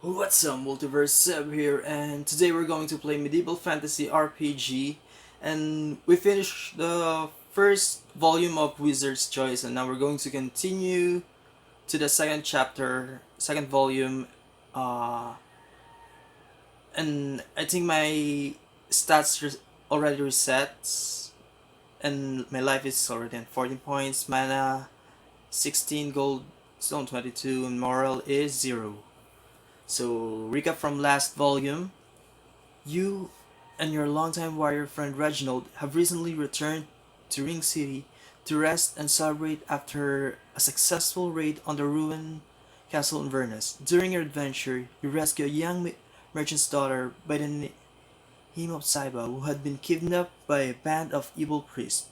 What's up, Multiverse Seb here, and today we're going to play Medieval Fantasy RPG, and we finished the first volume of Wizard's Choice, and now we're going to continue to the second chapter, second volume, uh, and I think my stats already resets, and my life is already at 14 points, mana 16, gold stone 22, and moral is 0. So, recap from last volume. You and your longtime warrior friend Reginold have recently returned to Ring City to rest and celebrate after a successful raid on the ruined castle in Inverness. During your adventure, you rescue a young merchant's daughter by the name of Saiba, who had been kidnapped by a band of evil priests.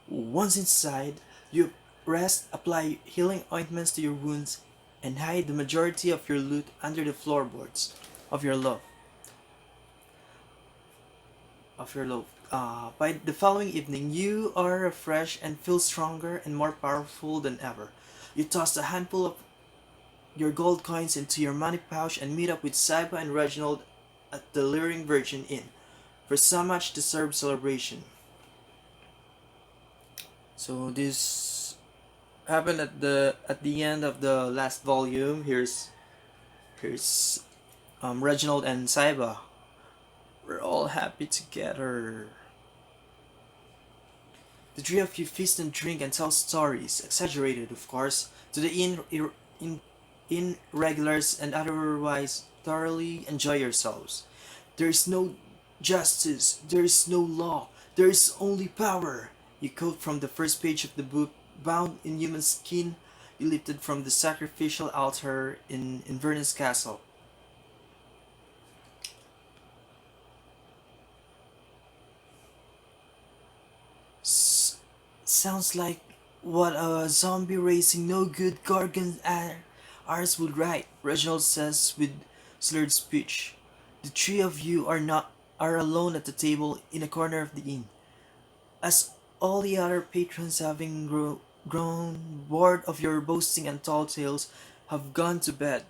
Once inside, you rest, apply healing ointments to your wounds, and hide the majority of your loot under the floorboards of your loft. By the following evening, you are refreshed and feel stronger and more powerful than ever. You toss a handful of your gold coins into your money pouch and meet up with Saiba and Reginald at the Luring Virgin Inn for some much deserved celebration. So this happened at the end of the last volume. Here's Reginald and Saiba. We're all happy together. The three of you feast and drink and tell stories, exaggerated of course, to the in regulars and otherwise thoroughly enjoy yourselves. There is no justice, there is no law, there is only power. You quote from the first page of the book, bound in human skin, you lifted from the sacrificial altar in Inverness Castle. Sounds like what a zombie racing no good Gorgon ours would write, Reginald says with slurred speech. The three of you are alone at the table in a corner of the inn, as all the other patrons having grown bored of your boasting and tall tales have gone to bed.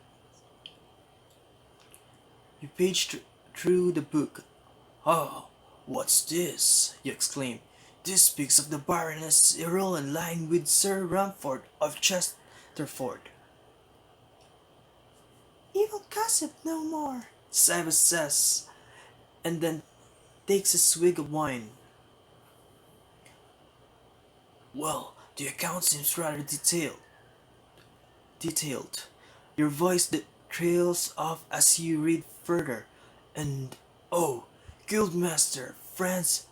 You page through the book. Oh, what's this? You exclaim. This speaks of the Baroness Irulan lying with Sir Rumford of Chesterford. Evil gossip no more, Cybus says, and then takes a swig of wine. Well, the account seems rather detailed. Your voice trails off as you read further, and oh, Guildmaster Franz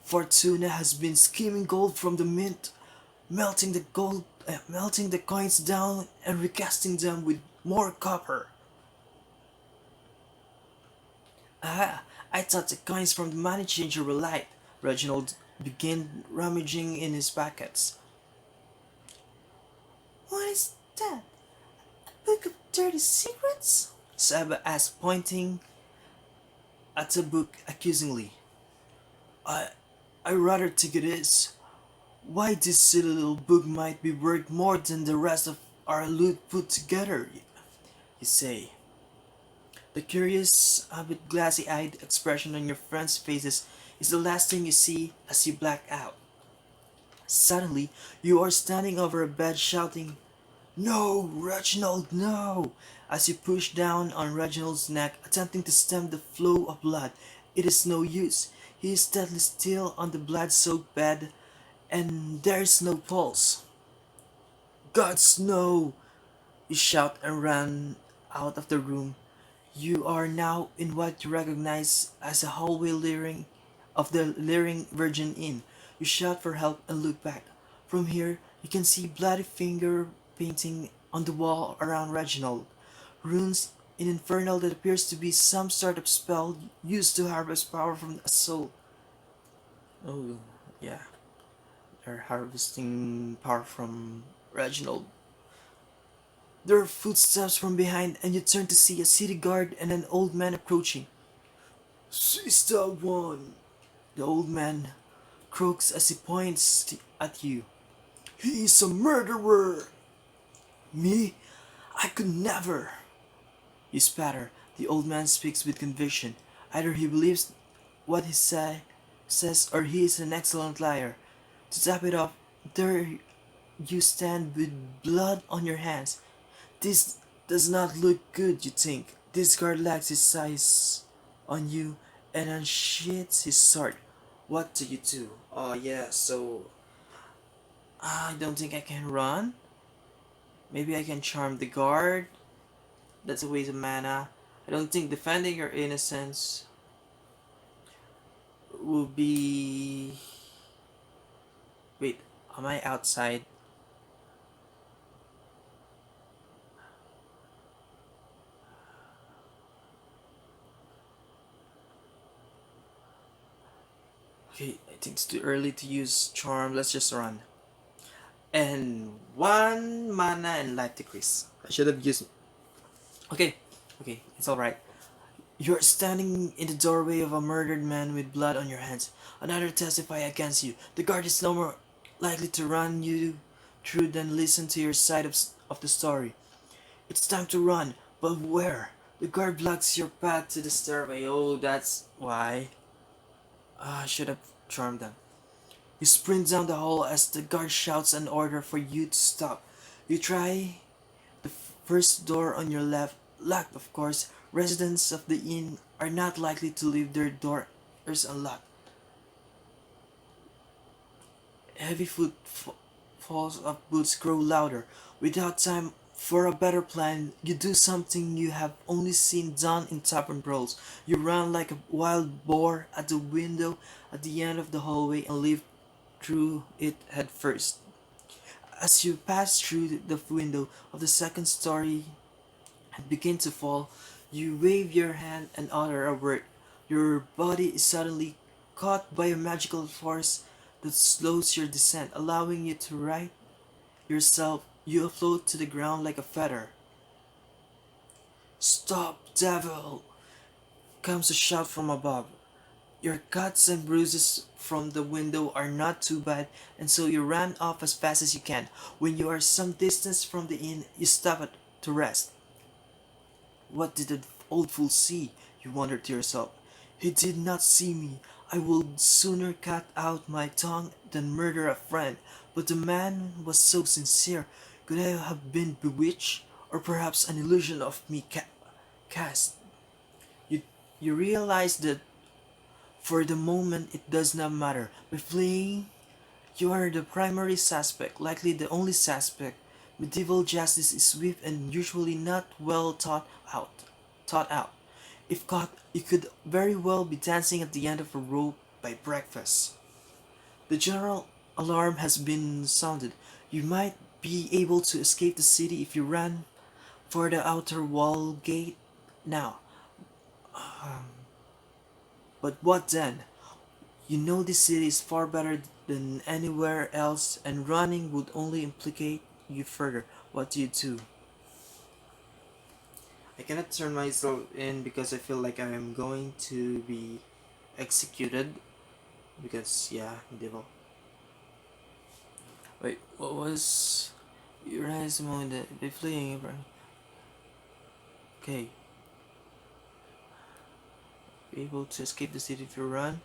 Fortuna has been skimming gold from the mint, melting the coins down and recasting them with more copper. Ah, I thought the coins from the money changer were light. Reginald began rummaging in his pockets. What is that? A book of dirty secrets? Saba asked, pointing at the book accusingly. I, I rather think it is. Why, this silly little book might be worth more than the rest of our loot put together, you say. The curious, a bit glassy-eyed expression on your friends' faces is the last thing you see as you black out. Suddenly, you are standing over a bed shouting, "No, Reginald, no!" as you push down on Reginald's neck, attempting to stem the flow of blood. It is no use. He is deadly still on the blood-soaked bed, and there is no pulse. "Gods, no!" You shout and run out of the room. You are now in what you recognize as a hallway of the Leering Virgin Inn. You shout for help and look back. From here, you can see bloody finger painting on the wall around Reginald. Runes in Infernal that appears to be some sort of spell used to harvest power from a soul. Oh, yeah. They're harvesting power from Reginald. There are footsteps from behind, and you turn to see a city guard and an old man approaching. "Seize that one!" The old man croaks as he points at you. "He's a murderer!" "Me? I could never!" You spatter. The old man speaks with conviction. Either he believes what says or he is an excellent liar. To top it off, there you stand with blood on your hands. This does not look good, you think. This guard lacks his size on you and unsheathes his sword. What do you do? Oh yeah, so I don't think I can run. Maybe I can charm the guard. That's a waste of mana. I don't think defending your innocence will be... Wait, am I outside? Okay, I think it's too early to use charm. Let's just run. And one mana and life decrease. I should have used... Okay, okay, it's alright. You're standing in the doorway of a murdered man with blood on your hands. Another testify against you. The guard is no more likely to run you through than listen to your side of the story. It's time to run, but where? The guard blocks your path to the stairway. Oh, that's why. I should have charmed them. You sprint down the hall as the guard shouts an order for you to stop. You try the first door on your left. Locked, of course. Residents of the inn are not likely to leave their doors unlocked. Heavy footfalls of boots grow louder. Without time for a better plan, you do something you have only seen done in tavern brawls. You run like a wild boar at the window at the end of the hallway and leap through it head first. As you pass through the window of the second story and begin to fall, you wave your hand and utter a word. Your body is suddenly caught by a magical force that slows your descent, allowing you to right yourself. You float to the ground like a feather. "Stop, devil!" comes a shout from above. Your cuts and bruises from the window are not too bad, and so you run off as fast as you can. When you are some distance from the inn, you stop to rest. What did the old fool see? You wonder to yourself. He did not see me. I would sooner cut out my tongue than murder a friend. But the man was so sincere. Could I have been bewitched? Or perhaps an illusion of me cast? You, you realize that for the moment it does not matter. By fleeing, you are the primary suspect, likely the only suspect. Medieval justice is swift and usually not well thought out. If caught, you could very well be dancing at the end of a rope by breakfast. The general alarm has been sounded. You might be able to escape the city if you run for the outer wall gate now. But what then? You know this city is far better than anywhere else, and running would only implicate you further. What do you do? I cannot turn myself in because I feel like I am going to be executed. Because, yeah, devil. Wait, what was... You realize the moment that by fleeing... Okay. Be able to escape the city if you run.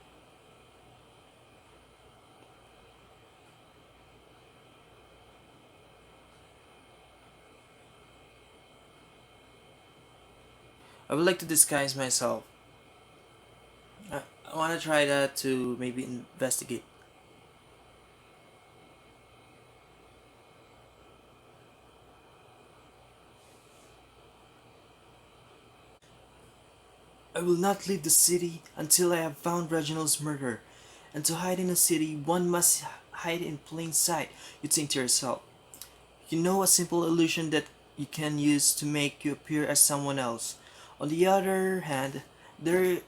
I would like to disguise myself. I want to try that to maybe investigate. I will not leave the city until I have found Reginold's murderer. And to hide in a city, one must hide in plain sight, you think to yourself. You know a simple illusion that you can use to make you appear as someone else. On the other hand, there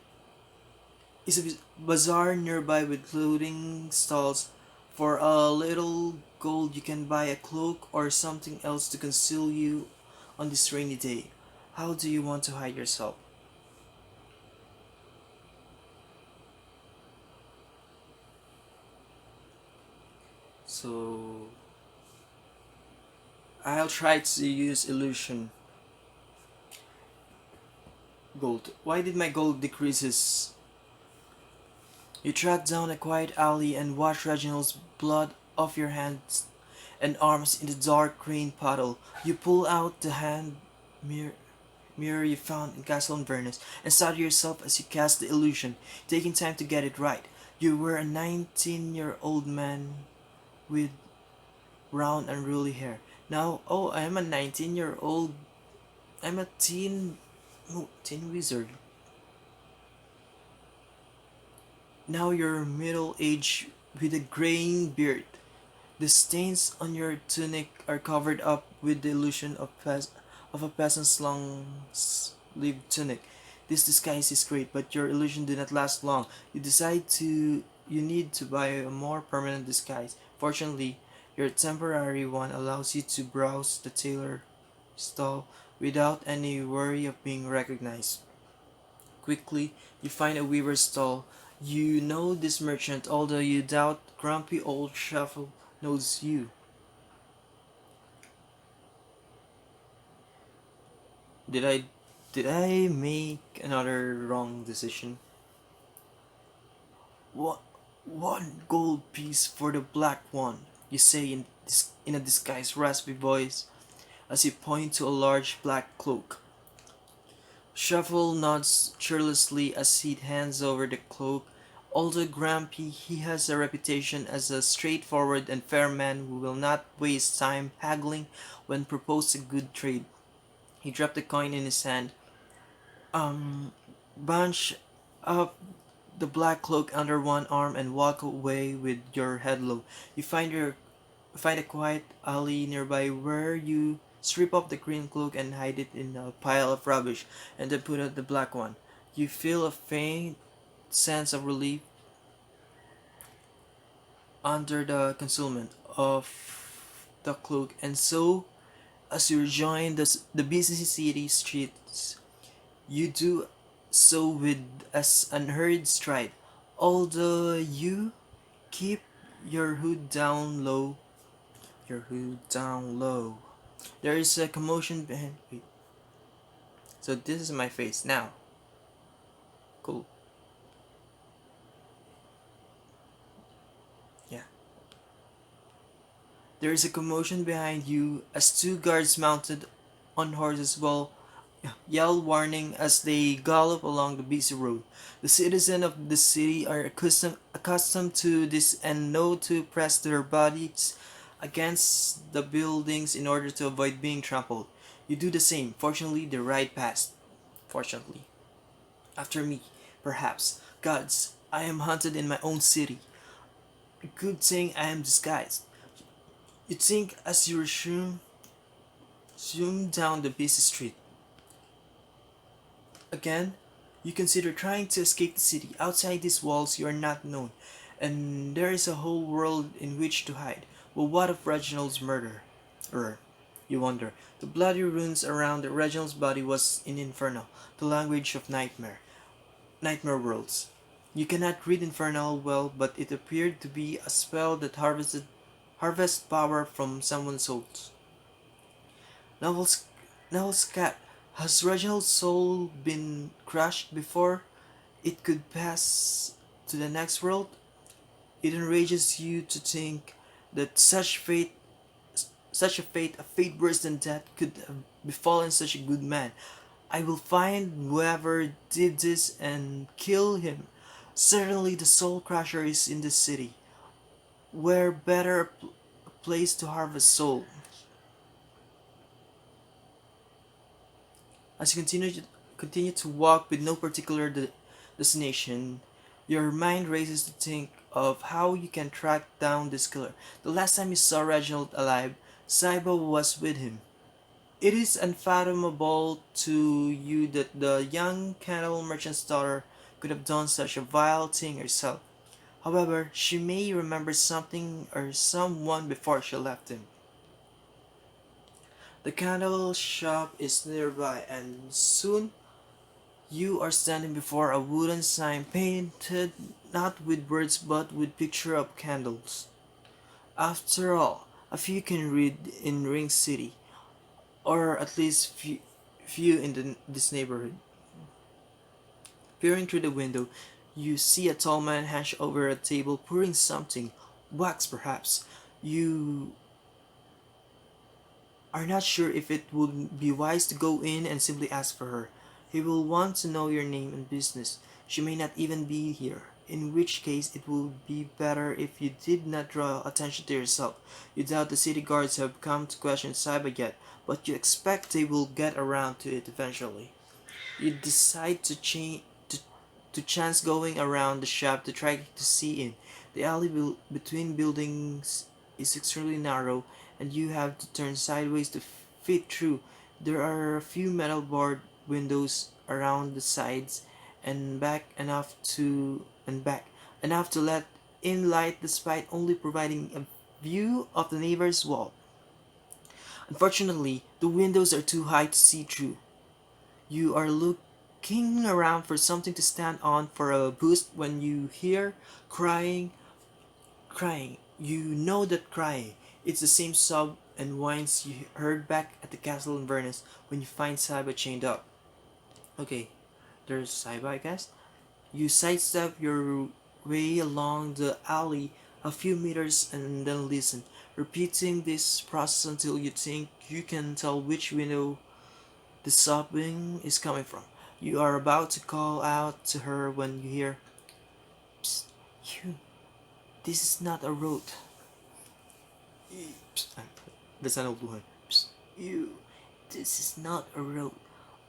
is a bazaar nearby with clothing stalls. For a little gold you can buy a cloak or something else to conceal you on this rainy day. How do you want to hide yourself? So I'll try to use illusion. gold? Why did my gold decreases? You track down a quiet alley and wash Reginald's blood off your hands and arms in the dark green puddle. You pull out the hand mirror, mirror you found in Castle Inverness and study yourself as you cast the illusion, taking time to get it right. You were a 19-year-old man with round unruly hair. Now, oh, I am a 19-year-old. I'm a teen wizard. Now you're middle-aged with a graying beard. The stains on your tunic are covered up with the illusion of a peasant's long-sleeved tunic. This disguise is great, but your illusion did not last long. You need to buy a more permanent disguise. Fortunately, your temporary one allows you to browse the tailor stall without any worry of being recognized. Quickly, you find a weaver's stall. You know this merchant, although you doubt grumpy old Shuffle knows you. Did I did I make another wrong decision? What one gold piece for the black one, you say in a disguised raspy voice as you point to a large black cloak. Shuffle nods cheerlessly as he hands over the cloak. Although grumpy, he has a reputation as a straightforward and fair man who will not waste time haggling when proposed a good trade. He dropped the coin in his hand. Um, Bunch up the black cloak under one arm and walk away with your head low. You find a quiet alley nearby where you strip off the green cloak and hide it in a pile of rubbish, and then put on the black one. You feel a faint sense of relief under the concealment of the cloak, and so, as you rejoin the busy city streets, you do so with as unhurried stride, although you keep your hood down low. Your hood down low. There is a commotion behind. Wait. So this is my face now. Cool. Yeah. There is a commotion behind you as two guards mounted on horses will yell warning as they gallop along the busy road. The citizens of the city are accustomed to this and know to press their bodies against the buildings in order to avoid being trampled. You do the same. Fortunately, they ride past. Fortunately. After me, perhaps. Gods, I am hunted in my own city. A good thing I am disguised. You think as you zoom down the busy street. Again, you consider trying to escape the city. Outside these walls, you are not known, and there is a whole world in which to hide. But what of Reginold's murder? You wonder. The bloody runes around Reginald's body was in Infernal, the language of nightmare worlds. You cannot read Infernal well, but it appeared to be a spell that harvest power from someone's soul. Novel's, Novel's cat. Has Reginald's soul been crushed before it could pass to the next world? It enrages you to think that a fate worse than that, could have befallen such a good man. I will find whoever did this and kill him. Certainly the soul crusher is in this city. Where better a place to harvest soul? As you continue to walk with no particular destination, your mind races to think of how you can track down this killer. The last time you saw Reginald alive, Saiba was with him. It is unfathomable to you that the young cattle merchant's daughter could have done such a vile thing herself. However, she may remember something or someone before she left him. The candle shop is nearby, and soon you are standing before a wooden sign painted not with words but with picture of candles. After all, a few can read in Ring City, or at least few in this neighborhood. Peering through the window, you see a tall man hunched over a table pouring something, wax perhaps. You are not sure if it would be wise to go in and simply ask for her. He will want to know your name and business. She may not even be here, in which case it would be better if you did not draw attention to yourself. You doubt the city guards have come to question Saiba yet, but you expect they will get around to it eventually. You decide to chance going around the shop to try to see in. The alley between buildings is extremely narrow, and you have to turn sideways to fit through. There are a few metal barred windows around the sides and back enough to let in light despite only providing a view of the neighbor's wall. Unfortunately, the windows are too high to see through. You are looking around for something to stand on for a boost when you hear crying. You know that crying. It's the same sob and whines you heard back at the castle in Venice when you find Saiba chained up. Okay, there's Saiba, I guess. You sidestep your way along the alley a few meters and then listen, repeating this process until you think you can tell which window the sobbing is coming from. You are about to call out to her when you hear, "Psst, you, this is not a road." Psst, that's an old woman. "Psst, you, this is not a road.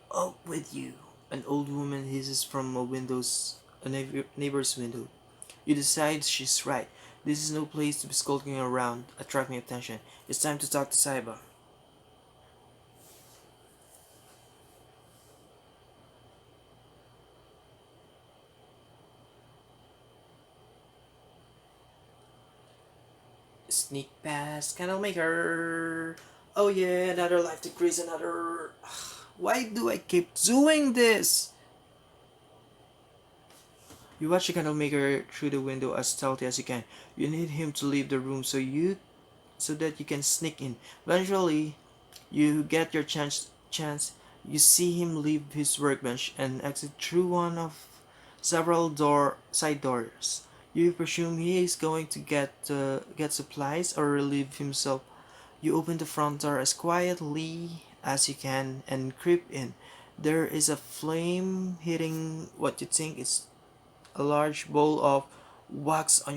Up with you." An old woman hisses from a neighbor's window. You decide she's right. This is no place to be skulking around, attracting attention. It's time to talk to Saiba. Sneak past Candlemaker. Oh yeah, another life decrease, another. Why do I keep doing this? You watch the Candlemaker through the window as stealthy as you can. You need him to leave the room so that you can sneak in. Eventually, you get your chance. You see him leave his workbench and exit through one of several side doors. You presume he is going to get supplies or relieve himself. You open the front door as quietly as you can and creep in. There is a flame hitting what you think is a large bowl of wax on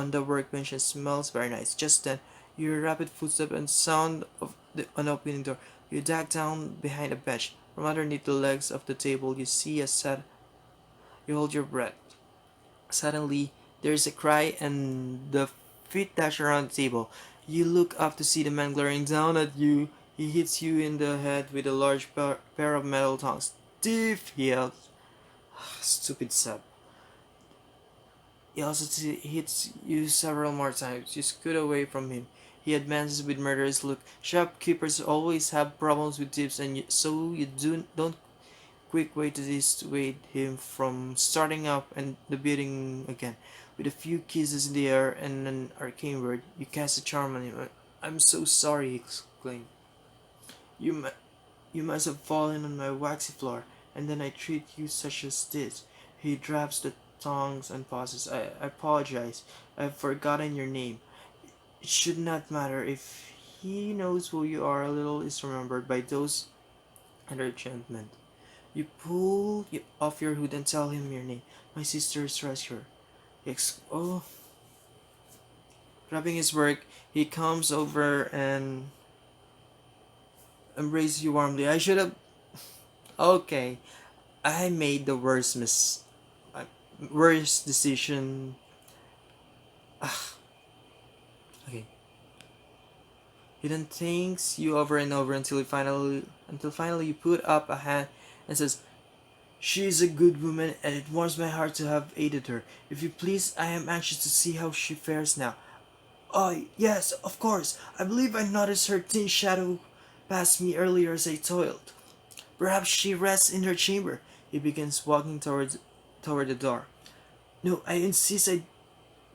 the workbench and smells very nice. Just then, you hear rapid footsteps and sound of an opening door. You duck down behind a bench. From underneath the legs of the table, you see a set. You hold your breath. Suddenly, there is a cry and the feet dash around the table. You look up to see the man glaring down at you. He hits you in the head with a large pair of metal tongs. "Thief!" he yells. Stupid sub. He also hits you several more times. You scoot away from him. He advances with murderous look. Shopkeepers always have problems with tips, and so you don't quick way to dissuade him from starting up and the bidding again. With a few kisses in the air and an arcane word, you cast a charm on him. "I'm so sorry," he exclaimed. You, mu- you must have fallen on my waxy floor, and then I treat you such as this." He drops the tongs and pauses. I apologize. I've forgotten your name. It should not matter if he knows who you are. A little is remembered by those under enchantment. You pull off your hood and tell him your name. "My sister's treasure." Oh, dropping his work, he comes over and embraces you warmly. I should have. Okay, I made the worst decision. Ah, okay. He then thanks you over and over until finally you put up a hand and says, "She is a good woman, and it warms my heart to have aided her. If you please, I am anxious to see how she fares now." "Oh, yes, of course. I believe I noticed her thin shadow pass me earlier as I toiled. Perhaps she rests in her chamber." He begins walking toward the door. "No, I insist I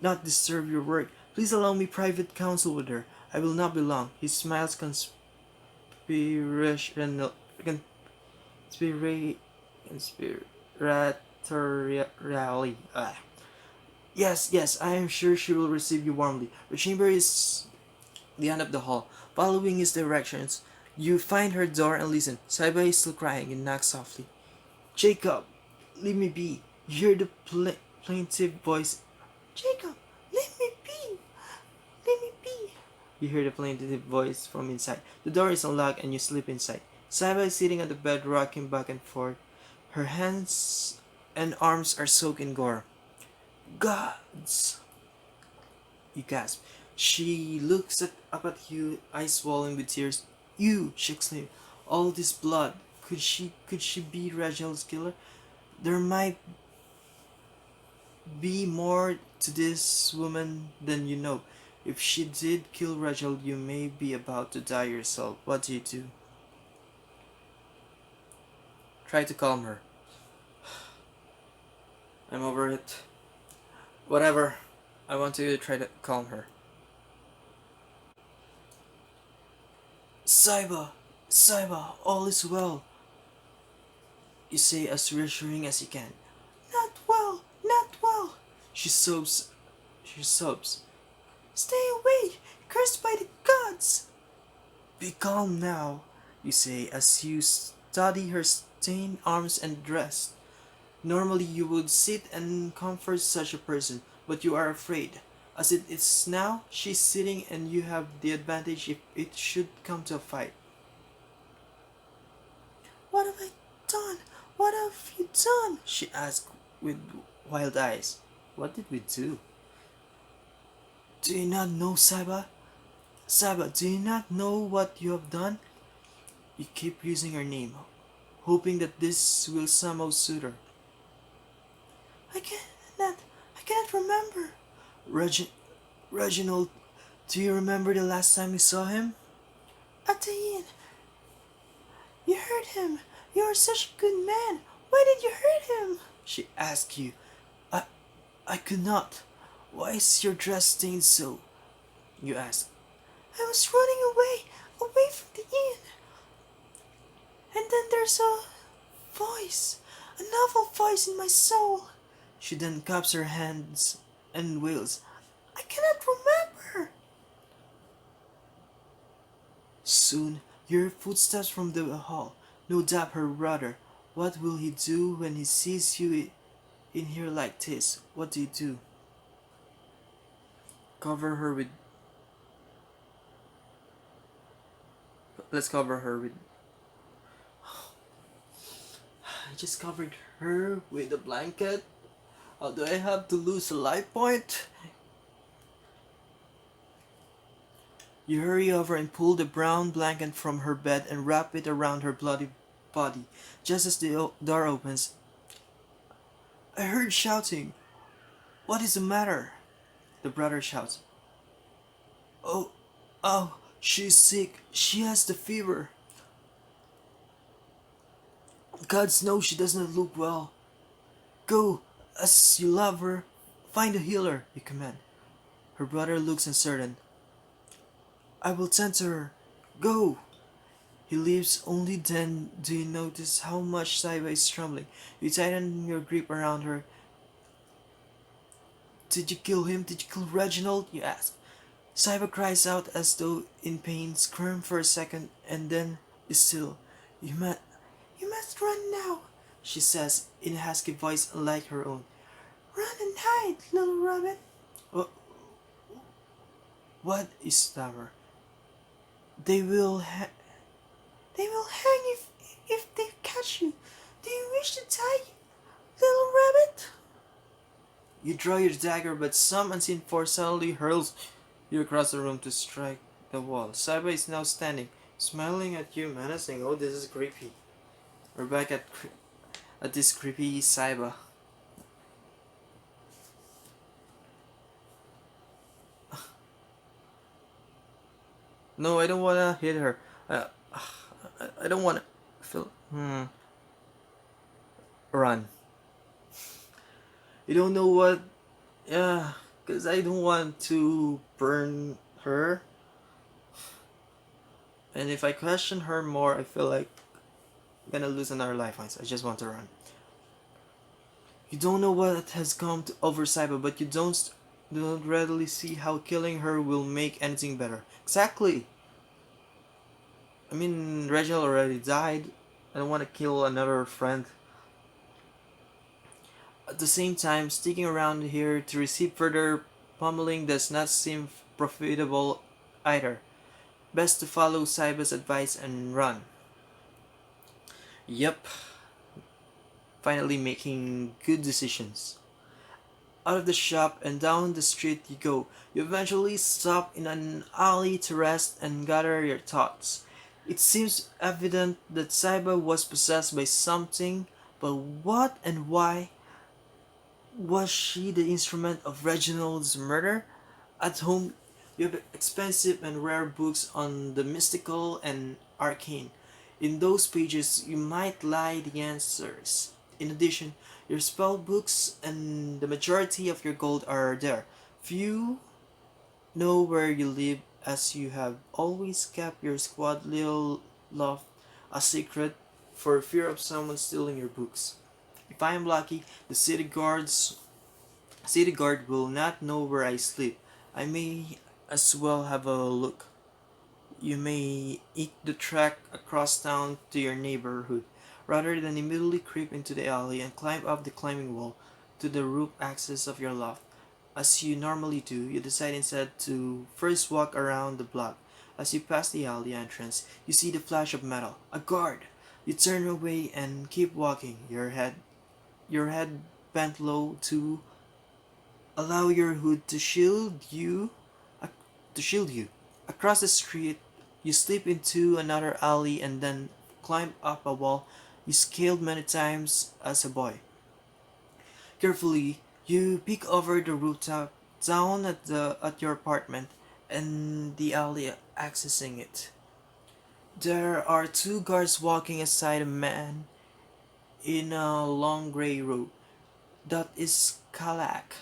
not disturb your work. Please allow me private counsel with her. I will not be long." He smiles conspirational, conspira, conspiratorially territorially. Yes, yes, I am sure she will receive you warmly. Her chamber is the end of the hall. Following his directions, you find her door and listen. Saiba is still crying and knocks softly. Jacob, leave me be. You hear the plaintive voice. Jacob, leave me be. Leave me be. You hear the plaintive voice from inside. The door is unlocked and you slip inside. Saiba is sitting on the bed, rocking back and forth. Her hands and arms are soaked in gore. Gods! You gasp. She looks up at you, eyes swollen with tears. You! She exclaimed. All this blood. Could she be Reginald's killer? There might be more to this woman than you know. If she did kill Reginald, you may be about to die yourself. What do you do? Try to calm her. I'm over it. Whatever. I want to try to calm her. Saiba! Saiba! All is well. You say as reassuring as you can. Not well! Not well! She sobs. She sobs. Stay away! Cursed by the gods! Be calm now, you say as you study her stained arms and dress. Normally you would sit and comfort such a person, but you are afraid. As it is now, she's sitting and you have the advantage if it should come to a fight. What have I done? What have you done? She asked with wild eyes. What did we do? Do you not know, Saiba? Saiba, do you not know what you have done? You keep using her name, hoping that this will somehow suit her. I cannot remember. Reginold, do you remember the last time we saw him? At the inn. You hurt him. You are such a good man. Why did you hurt him? She asked you. I could not. Why is your dress stained so? You asked. I was running away from the inn. And then there's a voice, an awful voice in my soul. She then cups her hands and wails. I cannot remember. Soon you hear footsteps from the hall. No doubt her brother. What will he do when he sees you in here like this? What do you do? Cover her with... Let's cover her with... I just covered her with a blanket. How do I have to lose a life point? You hurry over and pull the brown blanket from her bed and wrap it around her bloody body. Just as the door opens, I heard shouting. What is the matter? The brother shouts. Oh, she's sick. She has the fever. Gods know she does not look well. Go, as you love her, find a healer, you command. Her brother looks uncertain. I will tend to her. Go. He leaves. Only then do you notice how much Saiba is trembling. You tighten your grip around her. Did you kill him? Did you kill Reginold? You ask. Saiba cries out as though in pain, squirms for a second, and then is still. You must run now, she says in a husky voice unlike her own. Run and hide, little rabbit. What is stammer? They will hang if they catch you. Do you wish to die, little rabbit? You draw your dagger, but some unseen force suddenly hurls you across the room to strike the wall. Saiba is now standing, smiling at you, menacing. Oh, this is creepy. We're back at this creepy Saiba. No, I don't wanna hit her. I don't wanna feel. Run. You don't know what. Yeah, because I don't want to burn her. And if I question her more, I feel like I'm gonna lose another life. I just want to run. You don't know what has come to over Saiba, but you don't readily see how killing her will make anything better. Exactly. I mean, Reginald already died. I don't want to kill another friend. At the same time, sticking around here to receive further pummeling does not seem profitable either. Best to follow Saiba's advice and run. Yep, finally making good decisions. Out of the shop and down the street you go. You eventually stop in an alley to rest and gather your thoughts. It seems evident that Saiba was possessed by something, but what and why? Was she the instrument of Reginald's murder? At home, you have expensive and rare books on the mystical and arcane. In those pages, you might lie the answers. In addition, your spell books and the majority of your gold are there. Few know where you live, as you have always kept your squad little loft a secret for fear of someone stealing your books. If I am lucky, the city guard will not know where I sleep. I may as well have a look. You may eke the track across town to your neighborhood, rather than immediately creep into the alley and climb up the climbing wall to the roof access of your loft. As you normally do, you decide instead to first walk around the block. As you pass the alley entrance, you see the flash of metal. A guard! You turn away and keep walking, your head bent low to allow your hood to shield you. Across the street, you slip into another alley and then climb up a wall you scaled many times as a boy. Carefully, you peek over the rooftop down at your apartment and the alley accessing it. There are two guards walking aside a man in a long gray robe. That is Kalak,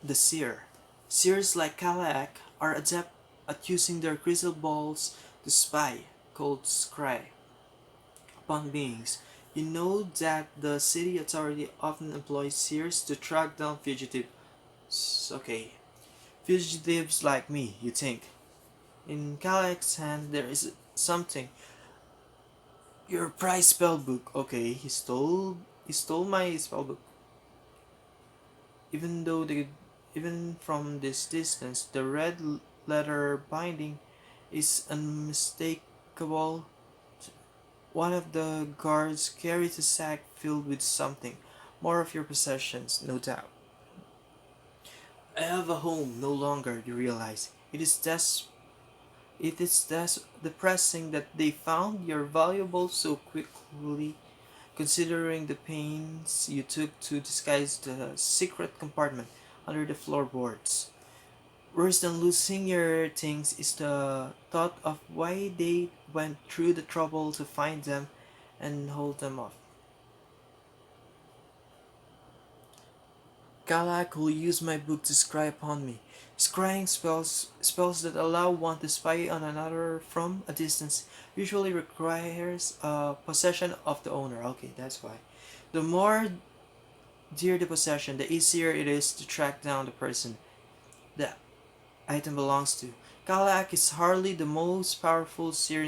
the seer. Seers like Kalak are adept at using their crystal balls to spy, called scry, upon beings. You know that the city authority often employs seers to track down fugitives like me, you think. In Kalak's hand there is something. Your prize spellbook. Okay, he stole my spellbook. Even though the even from this distance, the red letter binding is unmistakable. One of the guards carries a sack filled with something, more of your possessions, no doubt. I have a home no longer, you realize. It is depressing that they found your valuables so quickly, considering the pains you took to disguise the secret compartment under the floorboards. Worse than losing your things is the thought of why they went through the trouble to find them and hold them off. Galak will use my book to scry upon me. Scrying spells that allow one to spy on another from a distance usually requires possession of the owner. Okay, that's why. The more dear the possession, the easier it is to track down the person the item belongs to. Galak is hardly the most powerful seer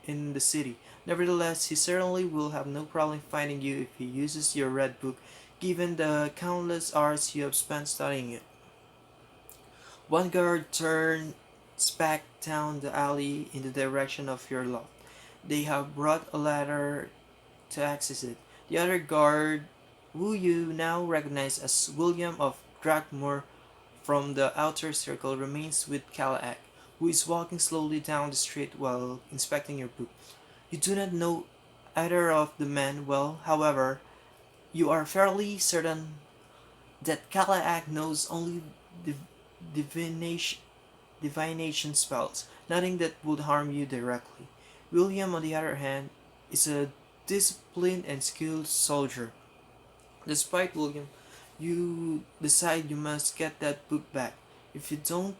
in the city. Nevertheless, he certainly will have no problem finding you if he uses your red book, given the countless hours you have spent studying it. One guard turns back down the alley in the direction of your loft. They have brought a ladder to access it. The other guard, who you now recognize as William of Dragmore from the outer circle, remains with Calaak, who is walking slowly down the street while inspecting your book. You do not know either of the men well, however, you are fairly certain that Calaak knows only div- divination, divination spells, nothing that would harm you directly. William, on the other hand, is a disciplined and skilled soldier. Despite William, you decide you must get that book back. If you don't,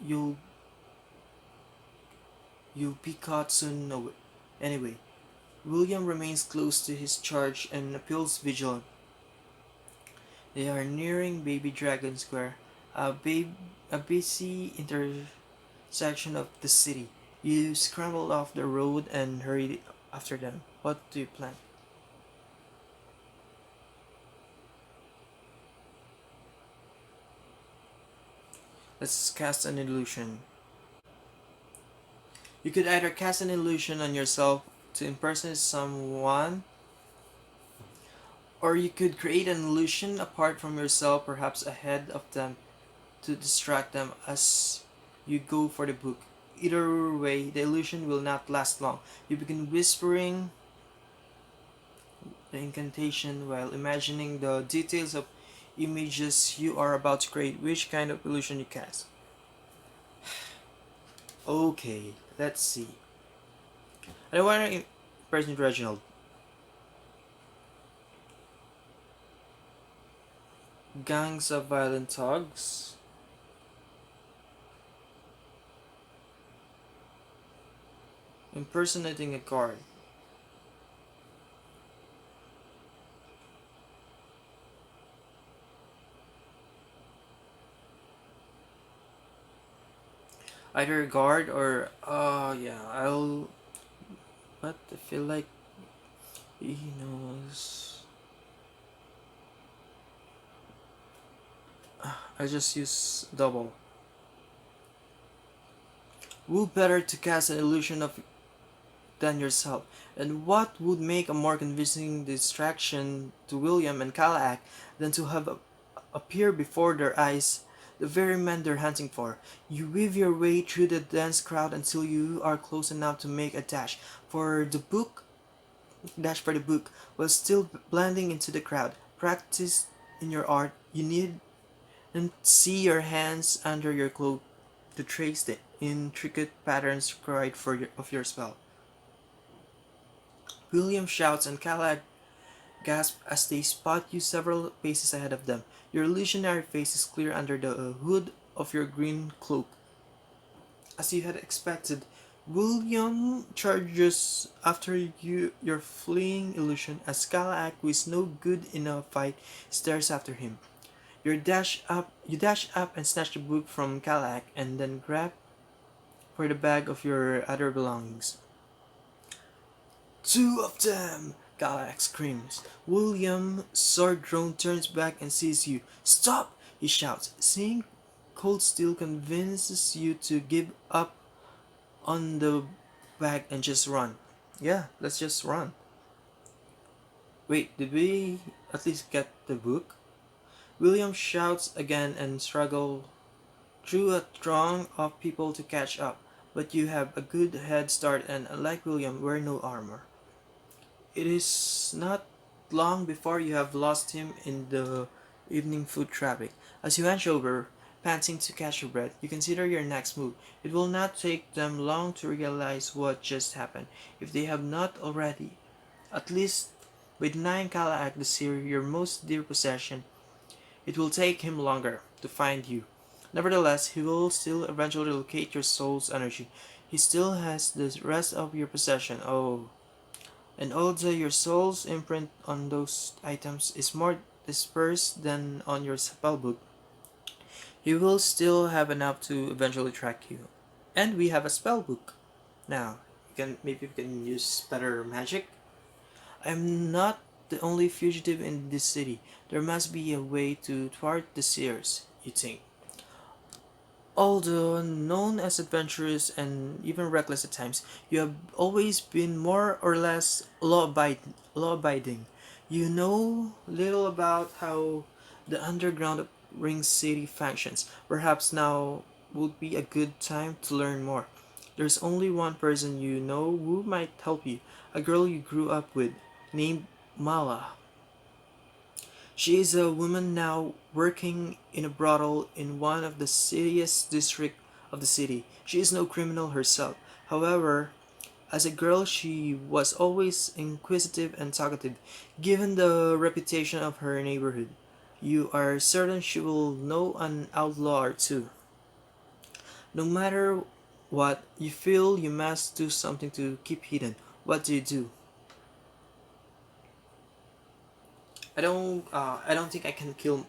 you'll you'll be caught soon. No, anyway, William remains close to his charge and appeals vigilant. They are nearing Baby Dragon Square, a, a busy intersection of the city. You scramble off the road and hurry after them. What do you plan? Let's cast an illusion. You could either cast an illusion on yourself to impersonate someone, or you could create an illusion apart from yourself, perhaps ahead of them, to distract them as you go for the book. Either way, the illusion will not last long. You begin whispering the incantation while imagining the details of images you are about to create. Which kind of illusion you cast? Okay, let's see. I want to impersonate Reginald. Gangs of violent thugs. Impersonating a guard. Either a guard or yeah, but I feel like he knows. I just use double. Who better to cast an illusion of than yourself? And what would make a more convincing distraction to William and Calac than to have appear before their eyes the very man they're hunting for? You weave your way through the dense crowd until you are close enough to make a for the book dash for the book while still blending into the crowd. Practice in your art. You need and see your hands under your cloak to trace the intricate patterns required of your spell. William shouts and Callaghan gasps as they spot you several paces ahead of them. Your illusionary face is clear under the hood of your green cloak. As you had expected, William charges after your fleeing illusion as Callaghan, who is no good in a fight, stares after him. You dash up and snatch the book from Callaghan and then grab for the bag of your other belongings. Two of them! Callaghan screams. William, sword drawn, turns back and sees you. Stop! He shouts. Seeing cold steel convinces you to give up on the bag and just run. Yeah, let's just run. Wait, did we at least get the book? William shouts again and struggles through a throng of people to catch up, but you have a good head start and, unlike William, wear no armor. It is not long before you have lost him in the evening food traffic. As you hunch over, panting to catch your breath, you consider your next move. It will not take them long to realize what just happened, if they have not already. At least by denying Calaak the Seer your most dear possession, it will take him longer to find you. Nevertheless, he will still eventually locate your soul's energy. He still has the rest of your possession. Oh, and although your soul's imprint on those items is more dispersed than on your spellbook, he will still have enough to eventually track you. And we have a spellbook. Now, maybe we can use better magic. I'm not the only fugitive in this city. There must be a way to thwart the Seers, you think. Although known as adventurous and even reckless at times, you have always been more or less law-abiding. You know little about how the underground of Ring City functions. Perhaps now would be a good time to learn more. There's only one person you know who might help you, a girl you grew up with, named Mala. She is a woman now working in a brothel in one of the seediest districts of the city. She is no criminal herself. However, as a girl, she was always inquisitive and talkative, given the reputation of her neighborhood. You are certain she will know an outlaw or two. No matter what, you feel you must do something to keep hidden. What do you do? I don't think I can kill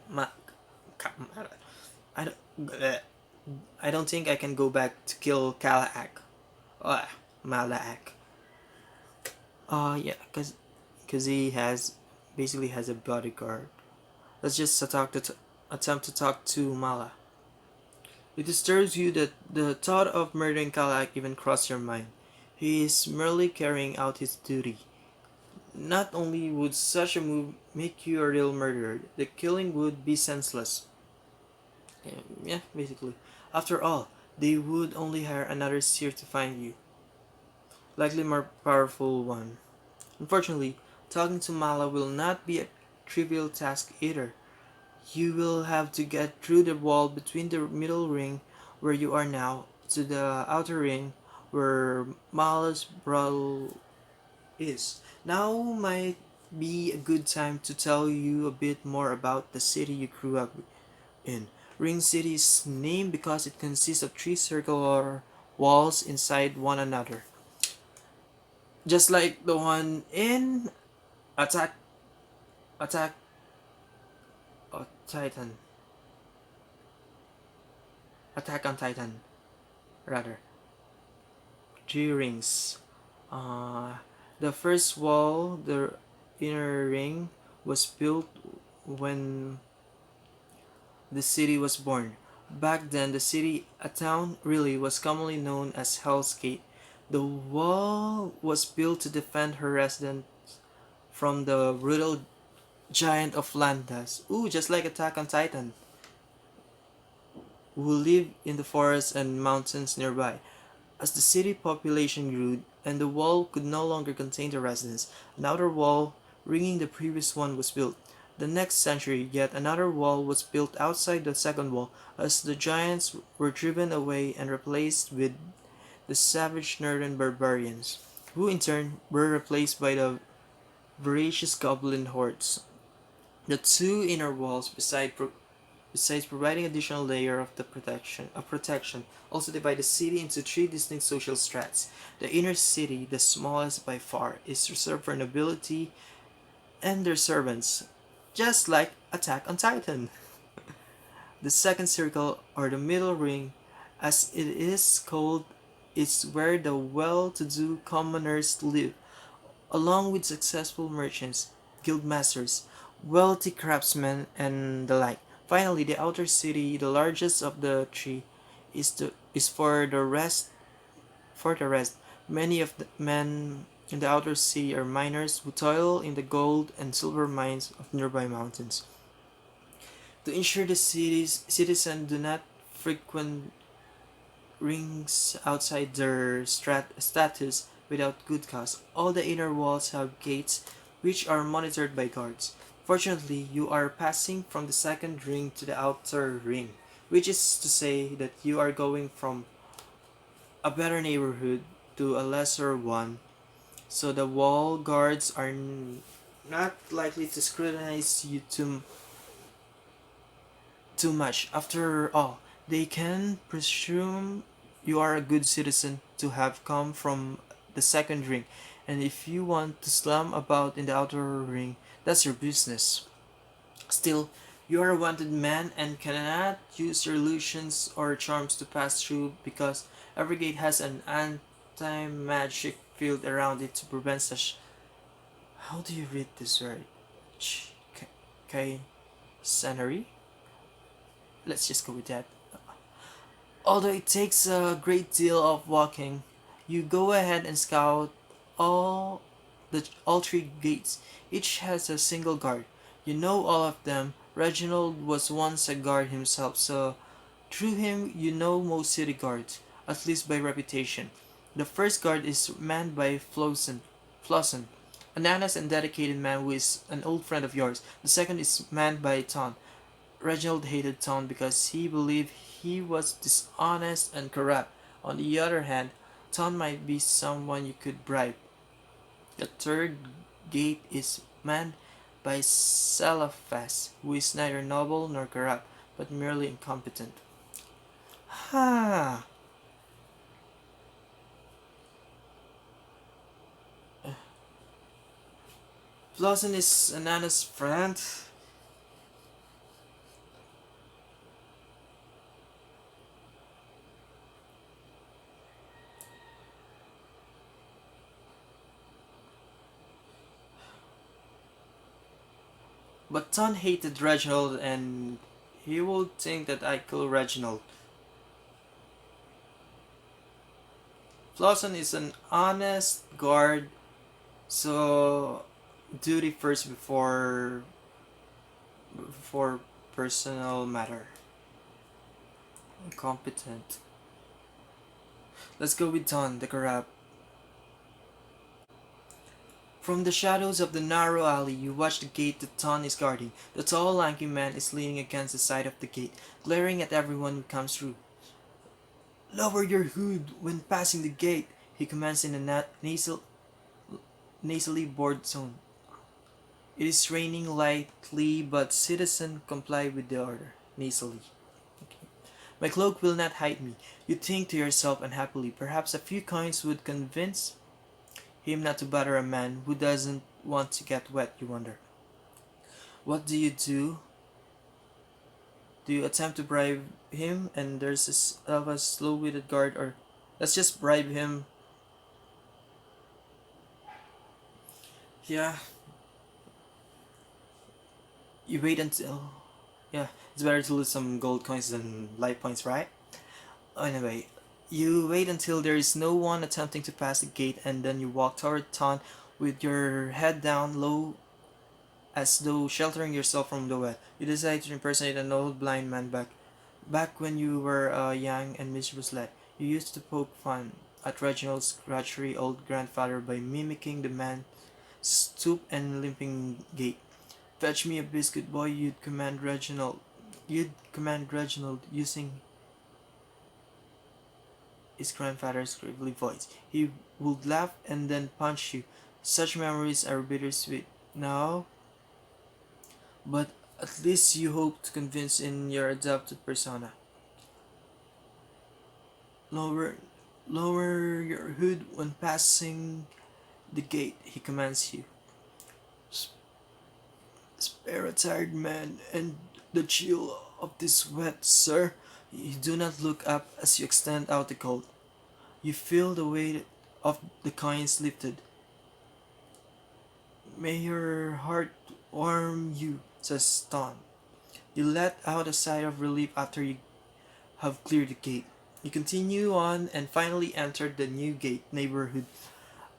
I don't. I don't think I can go back to kill Kalak. Uh, Malak. Yeah, cause he has basically has a bodyguard. Let's just attempt to talk to Mala. It disturbs you that the thought of murdering Kalak even crossed your mind. He is merely carrying out his duty. Not only would such a move make you a real murderer, the killing would be senseless. Yeah, basically. After all, they would only hire another seer to find you, likely more powerful one. Unfortunately, talking to Mala will not be a trivial task either. You will have to get through the wall between the middle ring where you are now to the outer ring where Mala's brothel is. Now might be a good time to tell you a bit more about the city you grew up in. Ring City is named because it consists of three circular walls inside one another. Just like the one in Attack Attack on Titan. Attack on Titan, rather. Three rings. Uh, the first wall, the inner ring, was built when the city was born. Back then, the city, a town really, was commonly known as Hell's Gate. The wall was built to defend her residents from the brutal giant of Landas. Ooh, just like Attack on Titan, who live in the forests and mountains nearby. As the city population grew and the wall could no longer contain the residents, another wall ringing the previous one was built. The next century, yet another wall was built outside the second wall as the giants were driven away and replaced with the savage northern barbarians, who in turn were replaced by the voracious goblin hordes. The two inner walls, besides providing additional layer of protection, also divide the city into three distinct social strats. The inner city, the smallest by far, is reserved for nobility and their servants, just like Attack on Titan. The second circle, or the middle ring, as it is called, is where the well-to-do commoners live, along with successful merchants, guildmasters, wealthy craftsmen, and the like. Finally, the outer city, the largest of the three, is for the rest. Many of the men in the outer city are miners who toil in the gold and silver mines of nearby mountains. To ensure the city's citizens do not frequent rings outside their status without good cause. All the inner walls have gates which are monitored by guards. Fortunately, you are passing from the second ring to the outer ring, which is to say that you are going from a better neighborhood to a lesser one, so the wall guards are not likely to scrutinize you too much. After all, they can presume you are a good citizen to have come from the second ring, and if you want to slam about in the outer ring, that's your business. Still, you are a wanted man and cannot use your illusions or charms to pass through because every gate has an anti-magic field around it to prevent such. How do you read this word? Chicanery? Let's just go with that. Although it takes a great deal of walking, you go ahead and scout all three gates. Each has a single guard. You know all of them. Reginold was once a guard himself, so through him you know most city guards, at least by reputation. The first guard is manned by Flosson, an honest and dedicated man who is an old friend of yours. The second is manned by Ton. Reginald hated Tom because he believed he was dishonest and corrupt. On the other hand, Tom might be someone you could bribe. The third gate is manned by Salafas, who is neither noble nor corrupt, but merely incompetent. Ha! Blossom is Anana's friend. But Ton hated Reginold and he would think that I killed Reginold. Blossom is an honest guard, so duty first before personal matter. Competent. Let's go with Ton, the corrupt. From the shadows of the narrow alley, you watch the gate that Ton is guarding. The tall, lanky man is leaning against the side of the gate, glaring at everyone who comes through. Lower your hood when passing the gate, he commands in a nasally bored tone. It is raining lightly, but citizen comply with the order. Nasally. Okay. My cloak will not hide me. You think to yourself unhappily. Perhaps a few coins would convince him not to bother a man who doesn't want to get wet, you wonder. What do you do? Do you attempt to bribe him and there's a slow-witted guard, or let's just bribe him? Yeah, you wait until... Yeah, it's better to lose some gold coins than life points, right? Anyway, you wait until there is no one attempting to pass the gate and then you walk toward Ton with your head down low as though sheltering yourself from the wet. You decide to impersonate an old blind man back when you were a young and mischievous lad. You used to poke fun at Reginold's grouchy old grandfather by mimicking the man's stoop and limping gait. Fetch me a biscuit, boy, you'd command Reginold. You'd command Reginold using his grandfather's gravely voice. He would laugh and then punch you. Such memories are bittersweet. Now, but at least you hope to convince in your adopted persona. Lower, lower your hood when passing the gate, he commands you. Spare a tired man and the chill of this wet, sir. You do not look up as you extend out the coat. You feel the weight of the coins lifted. May your heart warm you, says Ton. You let out a sigh of relief after you have cleared the gate. You continue on and finally enter the New Gate neighborhood,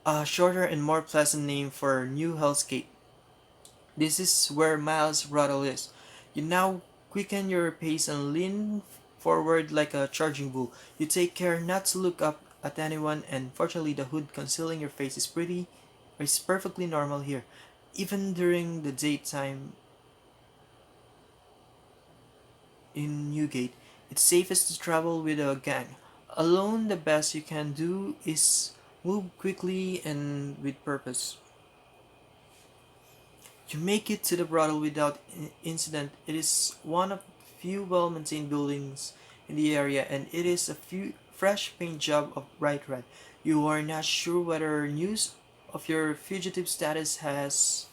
a shorter and more pleasant name for New Hell's Gate. This is where Miles Ruddle is. You now quicken your pace and lean forward like a charging bull. You take care not to look up at anyone, and fortunately the hood concealing your face is perfectly normal here. Even during the daytime in Newgate, it's safest to travel with a gang. Alone, the best you can do is move quickly and with purpose. You make it to the brothel without incident. It is one of the few well-maintained buildings in the area, and it is a fresh paint job of bright red. You are not sure whether news of your fugitive status has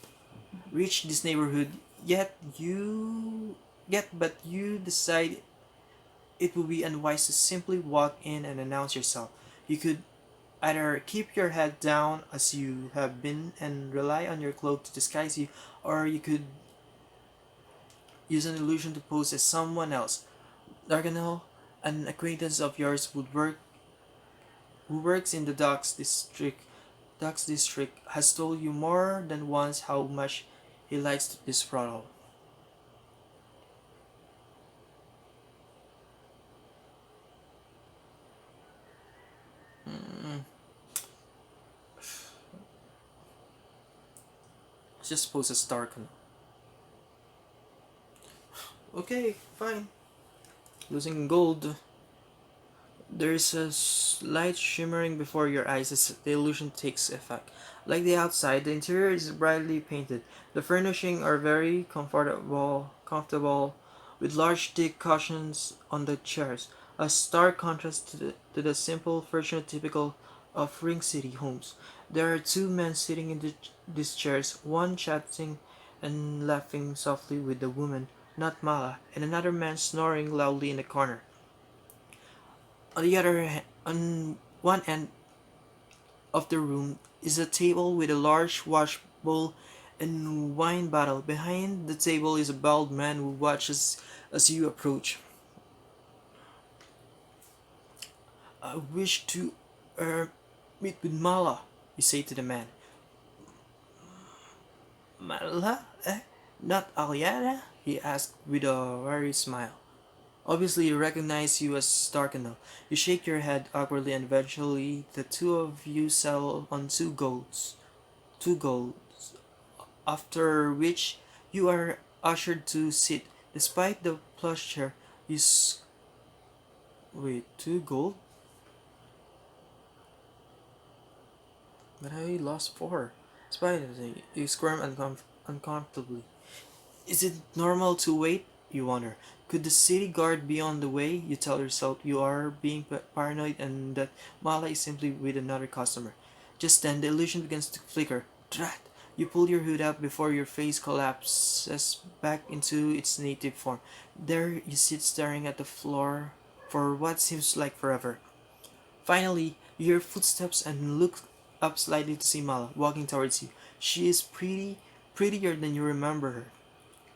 reached this neighborhood but you decide it would be unwise to simply walk in and announce yourself. You could either keep your head down as you have been and rely on your cloak to disguise you, or you could use an illusion to pose as someone else. Darganel, an acquaintance of yours who works in the docks district, has told you more than once how much he likes this brothel. Mm, just pose as Darkanel. Okay, fine. Losing gold. There's a light shimmering before your eyes as the illusion takes effect. Like the outside, the interior is brightly painted. The furnishing are very comfortable, with large thick cushions on the chairs. A stark contrast to the simple version of typical of Ring City homes. There are two men sitting in these chairs, one chatting and laughing softly with the woman, not Mala, and another man snoring loudly in the corner. On one end of the room is a table with a large wash bowl and wine bottle. Behind the table is a bald man who watches as you approach. I wish to meet with Mala, you say to the man. Mala? Not Aliana? He asked with a weary smile. Obviously, he recognizes you as Starkanel. You shake your head awkwardly, and eventually the two of you settle on 2 golds. 2 golds. After which you are ushered to sit. Despite the plush chair, you wait, 2 gold? But I lost 4. Despite everything, you squirm uncomfortably. Is it normal to wait? You wonder. Could the city guard be on the way? You tell yourself you are being paranoid and that Mala is simply with another customer. Just then, the illusion begins to flicker. Drat! You pull your hood up before your face collapses back into its native form. There you sit staring at the floor for what seems like forever. Finally, you hear footsteps and look up slightly to see Mala walking towards you. She is prettier than you remember her.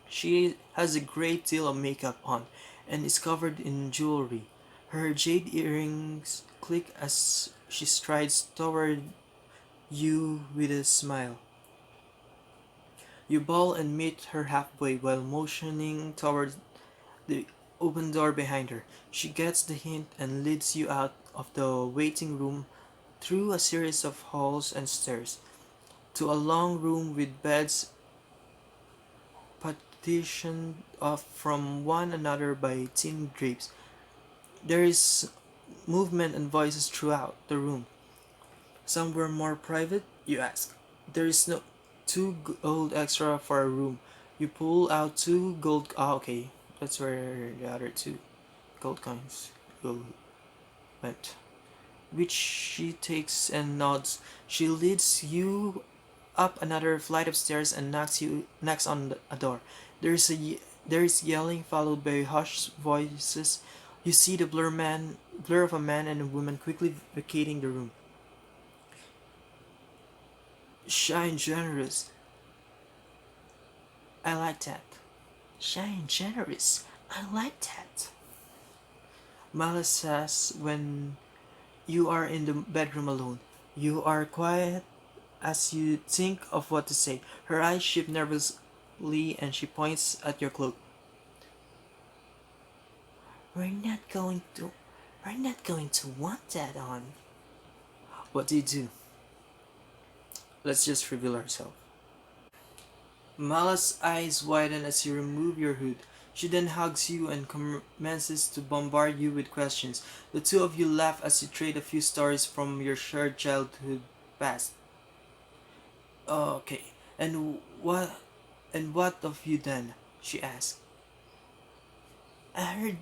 She has a great deal of makeup on and is covered in jewelry. Her jade earrings click as she strides toward you with a smile. You bow and meet her halfway while motioning toward the open door behind her. She gets the hint and leads you out of the waiting room through a series of halls and stairs to a long room with beds partitioned off from one another by thin drapes. There is movement and voices throughout the room. Somewhere more private? You ask. There is no 2 gold extra for a room. You pull out 2 gold. Ah, okay. That's where the other 2 gold coins went. Which she takes and nods. She leads you up another flight of stairs and knocks on a door. There is yelling followed by hushed voices. You see the blur of a man and a woman quickly vacating the room. Shy and generous. I like that. Shy and generous. I like that. Mala says when you are in the bedroom alone. You are quiet as you think of what to say. Her eyes shift nervously and she points at your cloak. We're not going to want that on. What do you do? Let's just reveal ourselves. Mala's eyes widen as you remove your hood. She then hugs you and commences to bombard you with questions. The two of you laugh as you trade a few stories from your shared childhood past. Okay, and what of you then? She asked. I heard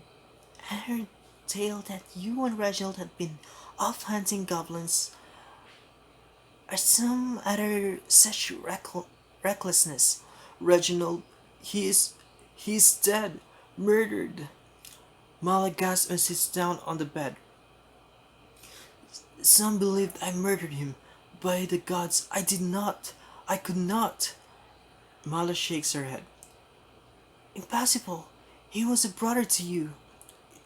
I heard tale that you and Reginold had been off hunting goblins or some other such recklessness. Reginold, he is he's dead, murdered. Mala gasps and sits down on the bed. Some believed I murdered him. By the gods, I did not. I could not. Mala shakes her head. Impossible. He was a brother to you.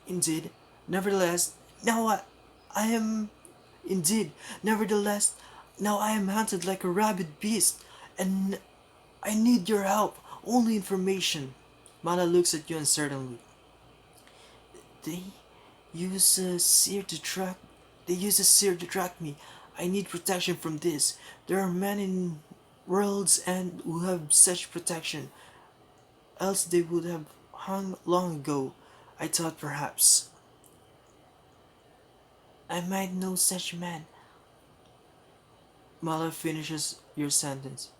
Indeed. Nevertheless, now I am. Indeed. Nevertheless, now I am hunted like a rabid beast, and I need your help. Only information. Mala looks at you uncertainly. They use a seer to track. They use a seer to track me. I need protection from this. There are men in worlds and who have such protection. Else they would have hung long ago. I thought perhaps I might know such man. Mala finishes your sentence.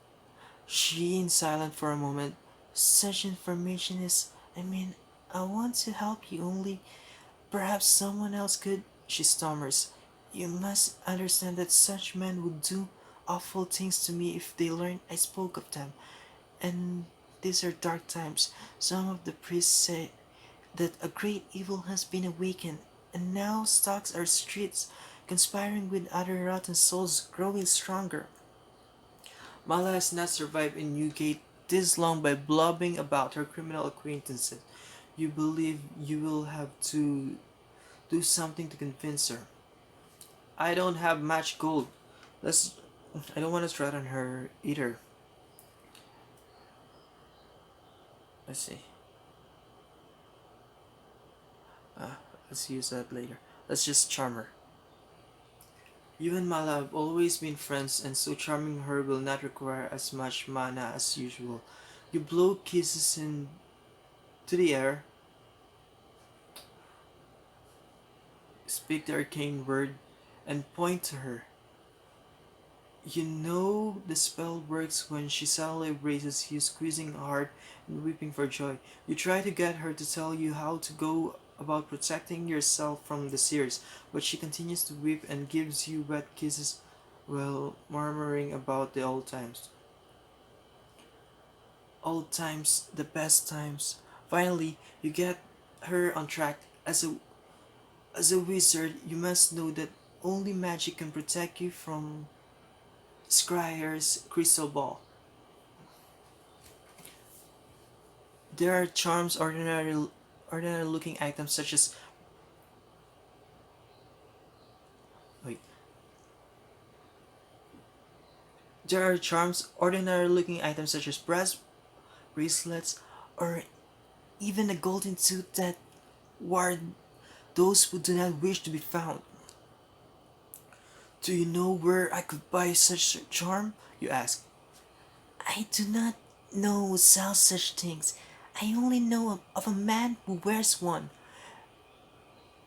She in silent for a moment. Such information is. I want to help you, only perhaps someone else could. She stammers. You must understand that such men would do awful things to me if they learned I spoke of them. And these are dark times. Some of the priests say that a great evil has been awakened, and now stalks our streets, conspiring with other rotten souls growing stronger. Mala has not survived in Newgate this long by blubbing about her criminal acquaintances. You believe you will have to do something to convince her. I don't have much gold. Let's. I don't want to threaten her either. Let's see. Uh, let's use that later. Let's just charm her. You and Mala have always been friends, and so charming her will not require as much mana as usual. You blow kisses into the air, speak the arcane word, and point to her. You know the spell works when she suddenly embraces you, squeezing hard and weeping for joy. You try to get her to tell you how to go about protecting yourself from the seers, but she continues to weep and gives you wet kisses while murmuring about the old times. Old times, the best times. Finally, you get her on track. As a wizard, you must know that only magic can protect you from Scryer's crystal ball. There are charms ordinary looking items such as wait. There are charms ordinary looking items such as brass bracelets or even a golden tooth that ward those who do not wish to be found. Do you know where I could buy such a charm? You ask. I do not know who sells such things. I only know of a man who wears one.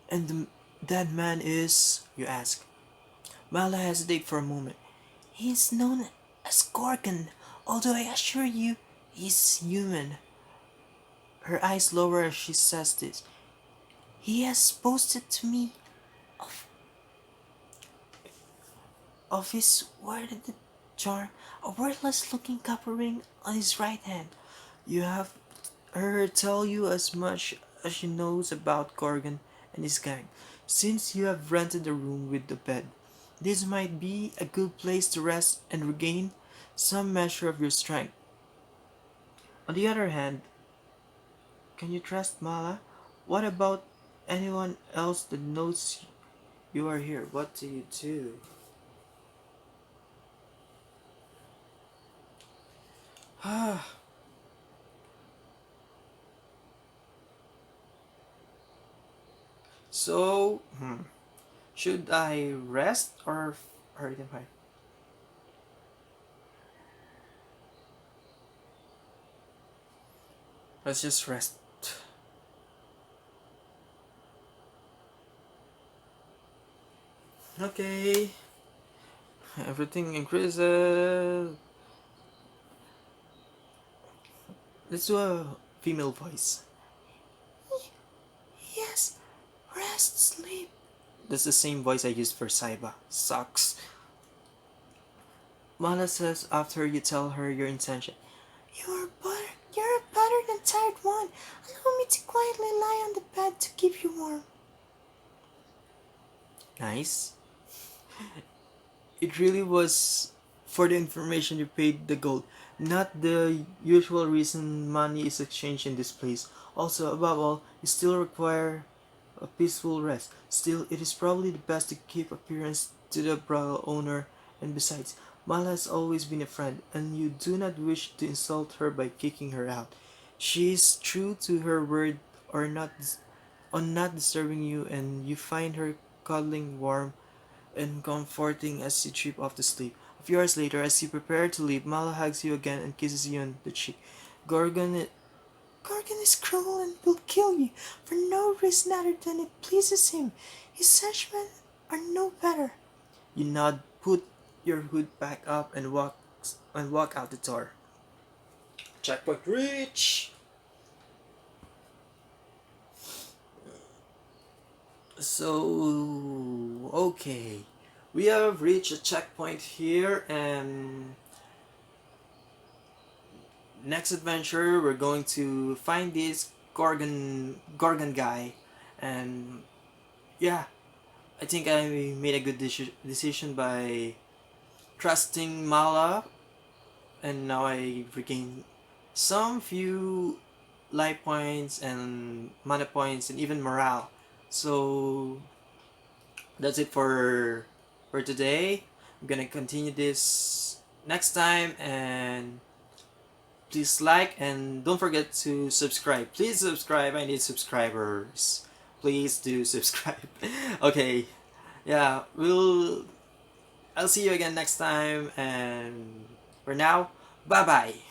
And that man is, you ask. Mala hesitates for a moment. He is known as Gorgon, although I assure you he's human. Her eyes lower as she says this. He has boasted to me of, of his worded charm, a worthless looking copper ring on his right hand. You have her tell you as much as she knows about Gorgon and his gang, since you have rented a room with the bed. This might be a good place to rest and regain some measure of your strength. On the other hand, can you trust Mala? What about anyone else that knows you are here? What do you do? Ah, so, should I rest or hurry them high? Let's just rest. Okay, everything increases. Let's do a female voice. Yes, rest, sleep. That's the same voice I used for Saiba. Sucks. Mala says after you tell her your intention. You're a battered and tired one. Allow me to quietly lie on the bed to keep you warm. Nice. It really was for the information you paid the gold, not the usual reason money is exchanged in this place. Also, above all, you still require a peaceful rest. Still, it is probably the best to keep appearance to the brothel owner, and besides, Mala has always been a friend, and you do not wish to insult her by kicking her out. She is true to her word or not on not disturbing you, and you find her cuddling warm and comforting as you trip off to sleep. A few hours later, as you prepare to leave, Mala hugs you again and kisses you on the cheek. Gorgon, Gorgon is cruel and will kill you for no reason other than it pleases him. His henchmen are no better. You nod, put your hood back up, and walk out the door. Checkpoint reach. So, okay. We have reached a checkpoint here, and next adventure we're going to find this Gorgon guy, and yeah, I think I made a good decision by trusting Mala, and now I regain some few life points and mana points and even morale. So that's it for today. I'm gonna continue this next time, and please like and don't forget to subscribe. Please subscribe. I need subscribers. Please do subscribe. Okay. Yeah, I'll see you again next time, and for now, bye bye.